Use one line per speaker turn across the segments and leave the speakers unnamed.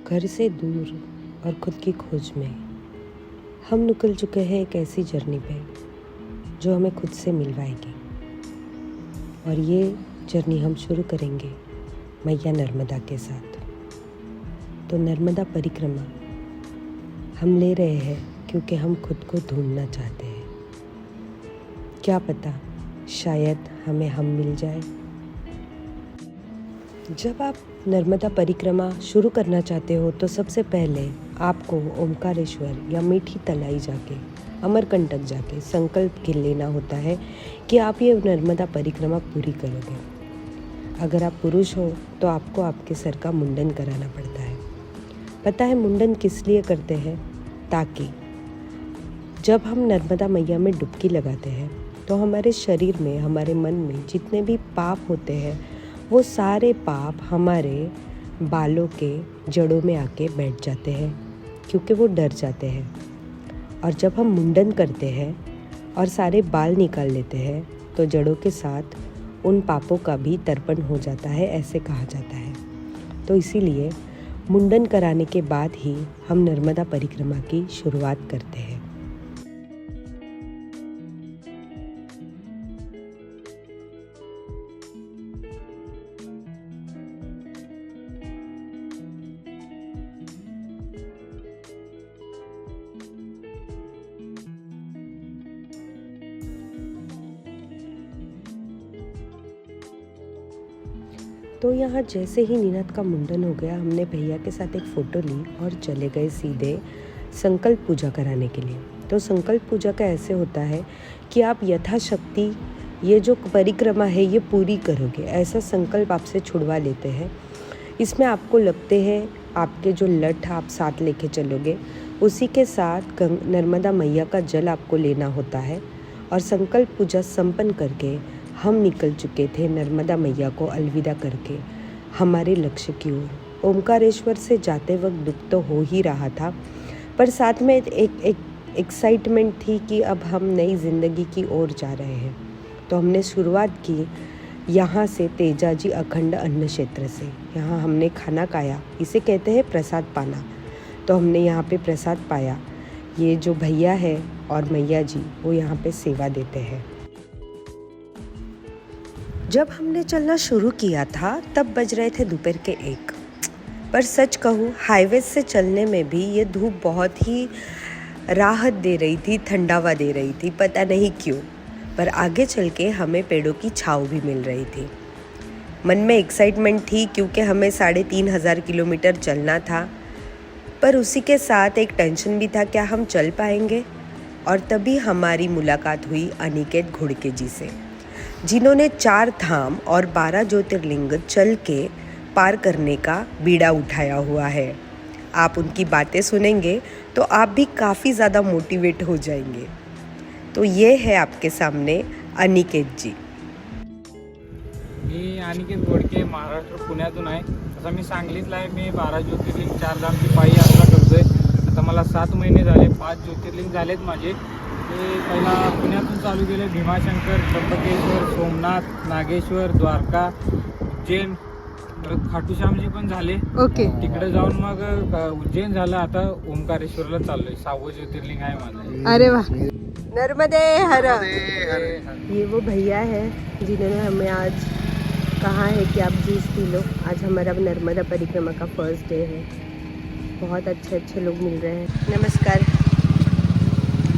घर से दूर और खुद की खोज में हम निकल चुके हैं एक ऐसी जर्नी पे जो हमें खुद से मिलवाएगी। और ये जर्नी हम शुरू करेंगे मैया नर्मदा के साथ। तो नर्मदा परिक्रमा हम ले रहे हैं क्योंकि हम खुद को ढूंढना चाहते हैं। क्या पता शायद हमें हम मिल जाए। जब आप नर्मदा परिक्रमा शुरू करना चाहते हो तो सबसे पहले आपको ओमकारेश्वर या मीठी तलाई जाके अमरकंटक जाके संकल्प के लेना होता है कि आप ये नर्मदा परिक्रमा पूरी करोगे। अगर आप पुरुष हो तो आपको आपके सर का मुंडन कराना पड़ता है। पता है मुंडन किस लिए करते हैं? ताकि जब हम नर्मदा मैया में डुबकी लगाते हैं तो हमारे शरीर में, हमारे मन में जितने भी पाप होते हैं वो सारे पाप हमारे बालों के जड़ों में आके बैठ जाते हैं, क्योंकि वो डर जाते हैं। और जब हम मुंडन करते हैं और सारे बाल निकाल लेते हैं तो जड़ों के साथ उन पापों का भी तर्पण हो जाता है, ऐसे कहा जाता है। तो इसीलिए मुंडन कराने के बाद ही हम नर्मदा परिक्रमा की शुरुआत करते हैं। तो यहाँ जैसे ही नीनद का मुंडन हो गया, हमने भैया के साथ एक फ़ोटो ली और चले गए सीधे संकल्प पूजा कराने के लिए। तो संकल्प पूजा का ऐसे होता है कि आप यथाशक्ति ये जो परिक्रमा है ये पूरी करोगे, ऐसा संकल्प आपसे छुड़वा लेते हैं। इसमें आपको लगते हैं आपके जो लठ आप साथ लेके चलोगे उसी के साथ नर्मदा मैया का जल आपको लेना होता है। और संकल्प पूजा संपन्न करके हम निकल चुके थे नर्मदा मैया को अलविदा करके हमारे लक्ष्य की ओर। ओमकारेश्वर से जाते वक्त दुख तो हो ही रहा था, पर साथ में एक एक्साइटमेंट थी कि अब हम नई ज़िंदगी की ओर जा रहे हैं। तो हमने शुरुआत की यहाँ से तेजाजी अखंड अन्न क्षेत्र से। यहाँ हमने खाना खाया, इसे कहते हैं प्रसाद पाना। तो हमने यहाँ पे प्रसाद पाया। ये जो भैया है और मैया जी वो यहाँ पे सेवा देते हैं। जब हमने चलना शुरू किया था तब बज रहे थे दोपहर के 1। पर सच कहूँ हाईवे से चलने में भी ये धूप बहुत ही राहत दे रही थी, ठंडावा दे रही थी, पता नहीं क्यों। पर आगे चल के हमें पेड़ों की छाँव भी मिल रही थी। मन में एक्साइटमेंट थी क्योंकि हमें 3500 किलोमीटर चलना था, पर उसी के साथ एक टेंशन भी था, क्या हम चल पाएंगे। और तभी हमारी मुलाकात हुई अनिकेत घुड़के जी से, जिन्होंने 4 धाम और 12 ज्योतिर्लिंग चल के पार करने का बीड़ा उठाया हुआ है। आप उनकी बातें सुनेंगे तो आप भी काफ़ी ज़्यादा मोटिवेट हो जाएंगे। तो ये है आपके सामने अनिकेत जी।
मी अनिकेत घोडके, महाराष्ट्र पुण्यातून आहे। तसा मी सांगलीतला आहे। मी 12 ज्योतिर्लिंग 4 धामची पायी यात्रा करतोय। आता मला 7 महिने झाले, 5 ज्योतिर्लिंग झालेत माझे। ते पहिला पुण्यातून चालू केले, भीमाशंकर, त्र्यंबकेश्वर, सोमनाथ, नागेश्वर, द्वारका, उज्जैन, खाटूश्यामजी पण झाले।
ओके।
तिकडे जाऊन मग उज्जैन झालं, आता ओमकारेश्वरला चाललोय। 6वं ज्योतिर्लिंग आहे माझं।
अरे वाह, नर्मदे हर। ये वो भैया है जिन्होंने हमें आज कहा है कि आप जूस पी लो। आज हमारा नर्मदा परिक्रमा का फर्स्ट डे है। बहुत अच्छे लोग मिल रहे हैं। नमस्कार।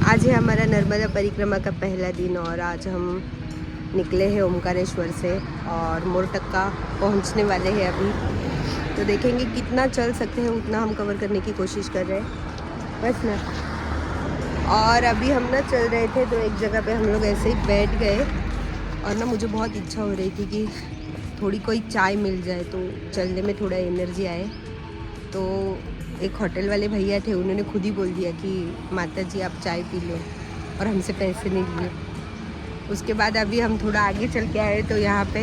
आज है हमारा नर्मदा परिक्रमा का पहला दिन और आज हम निकले हैं ओमकारेश्वर से और मोरटक्का पहुंचने वाले हैं अभी। तो देखेंगे कितना चल सकते हैं उतना हम कवर करने की कोशिश कर रहे हैं, बस ना। और अभी हम ना चल रहे थे तो एक जगह पे हम लोग ऐसे ही बैठ गए और ना मुझे बहुत इच्छा हो रही थी कि थोड़ी कोई चाय मिल जाए तो चलने में थोड़ा एनर्जी आए। तो एक होटल वाले भैया थे, उन्होंने खुद ही बोल दिया कि माता जी आप चाय पी लो, और हमसे पैसे नहीं लिए। उसके बाद अभी हम थोड़ा आगे चल के आए तो यहाँ पे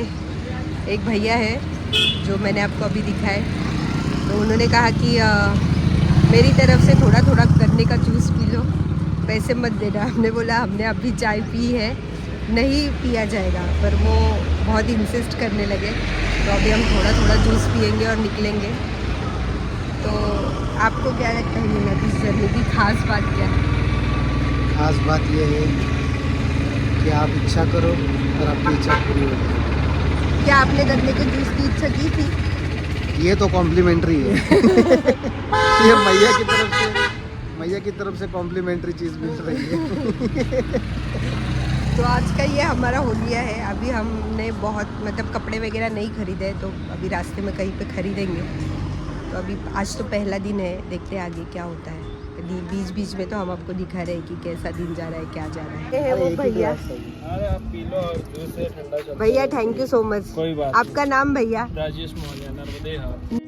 एक भैया है जो मैंने आपको अभी दिखाए। तो उन्होंने कहा कि मेरी तरफ से थोड़ा थोड़ा गन्ने का जूस पी लो, पैसे मत देना। हमने बोला हमने अभी चाय पी है, नहीं पिया जाएगा। पर वो बहुत इंसिस्ट करने लगे, तो अभी हम थोड़ा थोड़ा जूस पियेंगे और निकलेंगे। तो आपको क्या लगता है मीना इस जर्नी की खास बात क्या है?
खास बात यह है कि आप इच्छा करो और आपकी इच्छा पूरी हो जाए।
क्या आपने गन्ने के जूस की इच्छा की थी?
ये तो कॉम्प्लीमेंट्री है। ये मैया की तरफ से कॉम्प्लीमेंट्री चीज़ मिल रही है।
तो आज का ये हमारा होलिया है। अभी हमने बहुत मतलब कपड़े वगैरह नहीं खरीदे, तो अभी रास्ते में कहीं पे खरीदेंगे। तो अभी आज तो पहला दिन है, देखते हैं आगे क्या होता है। बीच बीच में तो हम आपको दिखा रहे हैं कि कैसा दिन जा रहा है, क्या जा रहा है। ये है वो भैया।
अरे आप पी लो और जूस है ठंडा चलता है।
भैया थैंक यू सो मच।
कोई बात
आपका नाम भैया?
राजेश मौर्य, नर्मदे हाट।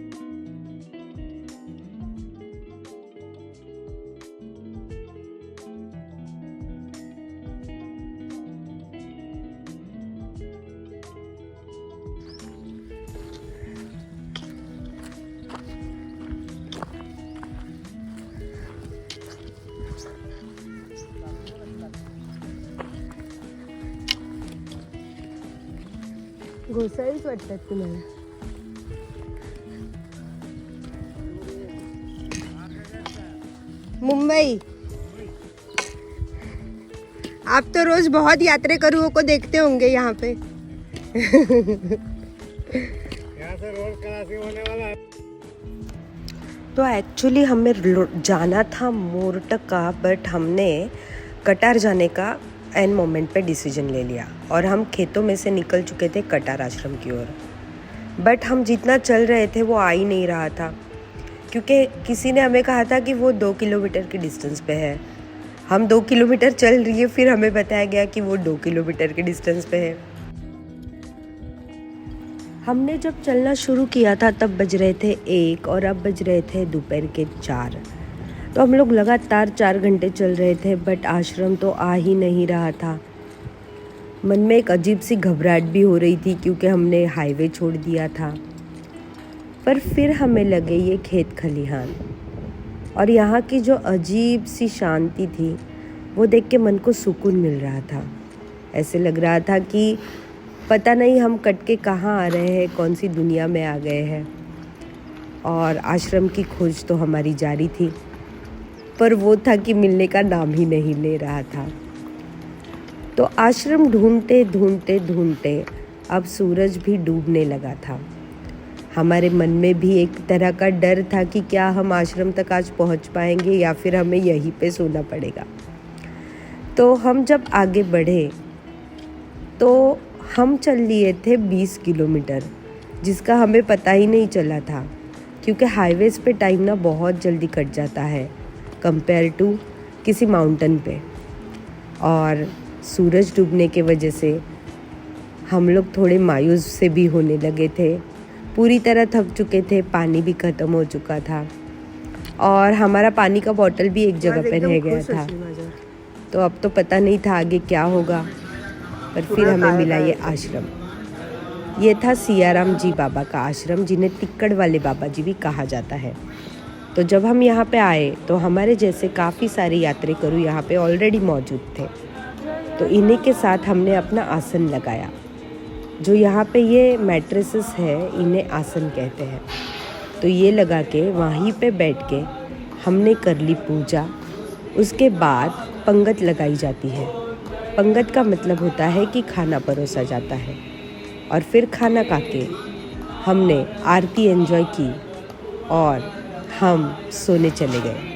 घोसाळीच वाटतात तुम्हाला? मुंबई। आप तो रोज बहुत यात्रेकरुओं को देखते होंगे यहाँ पे।
यहाँ से रोड क्रॉसिंग होने वाला है।
तो एक्चुअली हमें जाना था मोरटका, बट हमने कटार जाने का एन मोमेंट पे डिसीजन ले लिया और हम खेतों में से निकल चुके थे कटार आश्रम की ओर। बट हम जितना चल रहे थे वो आ ही नहीं रहा था, क्योंकि किसी ने हमें कहा था कि वो 2 किलोमीटर की डिस्टेंस पे है। हम 2 किलोमीटर चल रही है, फिर हमें बताया गया कि वो 2 किलोमीटर के डिस्टेंस पे है। हमने जब चलना शुरू किया था तब बज रहे थे 1 और अब बज रहे थे दोपहर के 4। तो हम लोग लगातार 4 घंटे चल रहे थे, बट आश्रम तो आ ही नहीं रहा था। मन में एक अजीब सी घबराहट भी हो रही थी, क्योंकि हमने हाईवे छोड़ दिया था। पर फिर हमें लगे ये खेत खलिहान और यहाँ की जो अजीब सी शांति थी वो देख के मन को सुकून मिल रहा था। ऐसे लग रहा था कि पता नहीं हम कट के कहाँ आ रहे हैं, कौन सी दुनिया में आ गए हैं। और आश्रम की खोज तो हमारी जारी थी, पर वो था कि मिलने का नाम ही नहीं ले रहा था। तो आश्रम ढूंढते ढूंढते ढूंढते अब सूरज भी डूबने लगा था। हमारे मन में भी एक तरह का डर था कि क्या हम आश्रम तक आज पहुंच पाएंगे या फिर हमें यहीं पे सोना पड़ेगा। तो हम जब आगे बढ़े तो हम चल लिए थे 20 किलोमीटर, जिसका हमें पता ही नहीं चला था, क्योंकि हाईवेज़ पे टाइम ना बहुत जल्दी कट जाता है कंपेयर टू किसी माउंटेन पे। और सूरज डूबने के वजह से हम लोग थोड़े मायूस से भी होने लगे थे। पूरी तरह थक चुके थे, पानी भी ख़त्म हो चुका था और हमारा पानी का बॉटल भी एक जगह पे रह गया था। तो अब तो पता नहीं था आगे क्या होगा, पर फिर हमें मिला ये आश्रम। ये था सियाराम जी बाबा का आश्रम, जिन्हें तिक्कड़ वाले बाबा जी भी कहा जाता है। तो जब हम यहाँ पे आए तो हमारे जैसे काफ़ी सारे यात्रेकरू यहाँ पे ऑलरेडी मौजूद थे। तो इन्हीं के साथ हमने अपना आसन लगाया। जो यहाँ पे ये मैट्रेसेस है इन्हें आसन कहते हैं। तो ये लगा के वहीं पे बैठ के हमने कर ली पूजा। उसके बाद पंगत लगाई जाती है। पंगत का मतलब होता है कि खाना परोसा जाता है। और फिर खाना खा के हमने आरती एंजॉय की और हम सोने चले गए।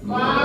मा